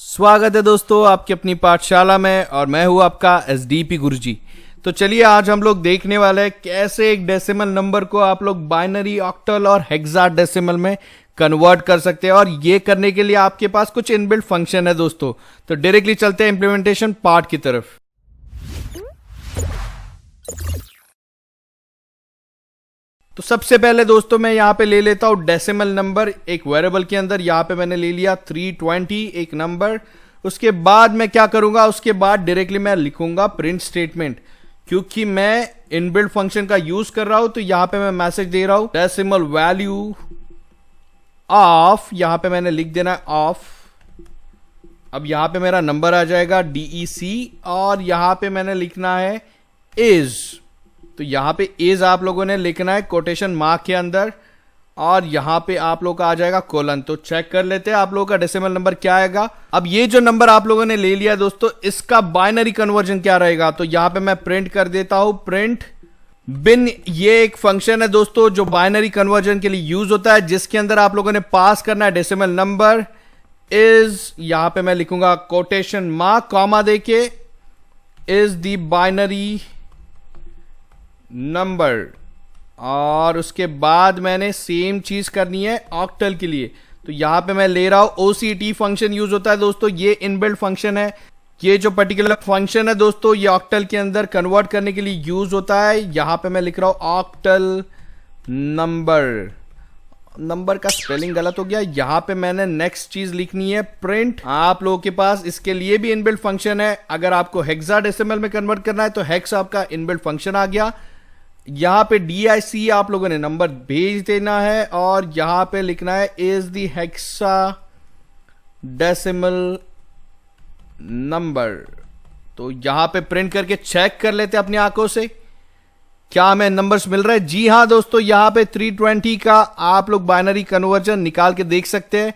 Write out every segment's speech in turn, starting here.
स्वागत है दोस्तों आपकी अपनी पाठशाला में और मैं हूं आपका एसडीपी गुरुजी। तो चलिए आज हम लोग देखने वाले हैं कैसे एक डेसिमल नंबर को आप लोग बाइनरी, ऑक्टल और हेक्साडेसिमल में कन्वर्ट कर सकते हैं। और ये करने के लिए आपके पास कुछ इनबिल्ट फंक्शन है दोस्तों। तो डायरेक्टली चलते हैं इंप्लीमेंटेशन पार्ट की तरफ। तो सबसे पहले दोस्तों मैं यहां पे ले लेता हूं डेसिमल नंबर एक वेरिएबल के अंदर। यहां पे मैंने ले लिया 320 एक नंबर। उसके बाद मैं क्या करूंगा, उसके बाद डायरेक्टली मैं लिखूंगा प्रिंट स्टेटमेंट। क्योंकि मैं इनबिल्ट फंक्शन का यूज कर रहा हूं तो यहां पे मैं मैसेज दे रहा हूं डेसिमल वैल्यू ऑफ, यहां पे मैंने लिख देना है ऑफ। अब यहां पे मेरा नंबर आ जाएगा DEC और यहां पे मैंने लिखना है इज। तो यहां पे इज आप लोगों ने लिखना है कोटेशन मार्क के अंदर और यहां पे आप लोगों का आ जाएगा कोलन। तो चेक कर लेते हैं आप लोगों का डेसिमल नंबर क्या आएगा। अब ये जो नंबर आप लोगों ने ले लिया दोस्तों, इसका बाइनरी कन्वर्जन क्या रहेगा। तो यहां पे मैं प्रिंट कर देता हूं प्रिंट बिन। ये एक फंक्शन है दोस्तों जो बाइनरी कन्वर्जन के लिए यूज होता है, जिसके अंदर आप लोगों ने पास करना है डेसिमल नंबर इज। यहां पे मैं लिखूंगा कोटेशन मार्क कॉमा देके इज द बाइनरी नंबर। और उसके बाद मैंने सेम चीज करनी है ऑक्टल के लिए। तो यहां पे मैं ले रहा हूं OCT फंक्शन यूज होता है दोस्तों। ये इनबिल्ट फंक्शन है। ये जो पर्टिकुलर फंक्शन है दोस्तों ये ऑक्टल के अंदर कन्वर्ट करने के लिए यूज होता है। यहां पे मैं लिख रहा हूं ऑक्टल नंबर। नंबर का स्पेलिंग गलत हो गया। यहां पे मैंने नेक्स्ट चीज लिखनी है प्रिंट। आप लोगों के पास इसके लिए भी इनबिल्ट फंक्शन है। अगर आपको हेक्साडेसिमल में कन्वर्ट करना है तो हेक्स आपका इनबिल्ट फंक्शन आ गया। यहां पे DIC आप लोगों ने नंबर भेज देना है और यहां पे लिखना है इज द हेक्साडेसिमल नंबर। तो यहां पे प्रिंट करके चेक कर लेते हैं अपनी आंखों से क्या हमें नंबर्स मिल रहे हैं। जी हां दोस्तों, यहां पे 320 का आप लोग बाइनरी कन्वर्जन निकाल के देख सकते हैं।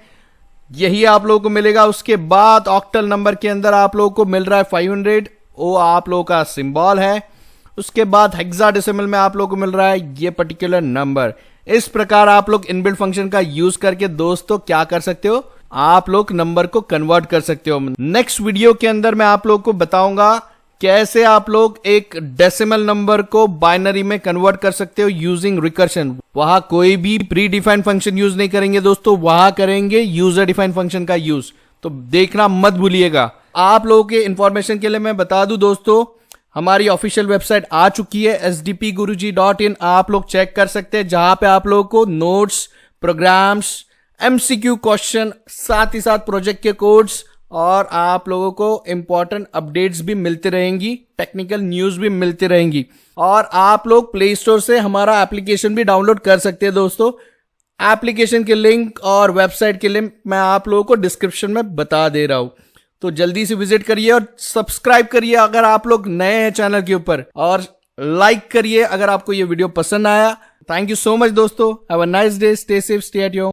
यही आप लोगों को मिलेगा। उसके बाद ऑक्टल नंबर के अंदर आप लोगों को मिल रहा है 500, वो आप लोगों का सिंबल है। उसके बाद हेक्साडेसिमल में आप लोगों को मिल रहा है ये पर्टिकुलर नंबर। इस प्रकार आप लोग इनबिल्ट फंक्शन का यूज करके दोस्तों क्या कर सकते हो, आप लोग नंबर को कन्वर्ट कर सकते हो। नेक्स्ट वीडियो के अंदर मैं आप लोग को बताऊंगा कैसे आप लोग एक डेसिमल नंबर को बाइनरी में कन्वर्ट कर सकते हो यूजिंग रिकर्शन। वहां कोई भी प्री डिफाइंड फंक्शन यूज नहीं करेंगे दोस्तों, वहां करेंगे यूजर डिफाइंड फंक्शन का यूज। तो देखना मत भूलिएगा। आप लोगों के इंफॉर्मेशन के लिए मैं बता दूं दोस्तों, हमारी ऑफिशियल वेबसाइट आ चुकी है sdpguruji.in। आप लोग चेक कर सकते हैं जहां पे आप लोगों को नोट्स, प्रोग्राम्स, MCQ क्वेश्चन, साथ ही साथ प्रोजेक्ट के कोड्स और आप लोगों को इंपॉर्टेंट अपडेट्स भी मिलती रहेंगी, टेक्निकल न्यूज भी मिलती रहेंगी। और आप लोग प्ले स्टोर से हमारा एप्लीकेशन भी डाउनलोड कर सकते हैं दोस्तों। एप्लीकेशन के लिंक और वेबसाइट के लिंक मैं आप लोगों को डिस्क्रिप्शन में बता दे रहा हूं। तो जल्दी से विजिट करिए और सब्सक्राइब करिए अगर आप लोग नए हैं चैनल के ऊपर, और लाइक करिए अगर आपको ये वीडियो पसंद आया। थैंक यू सो मच दोस्तों। Have a nice day, stay safe, stay at your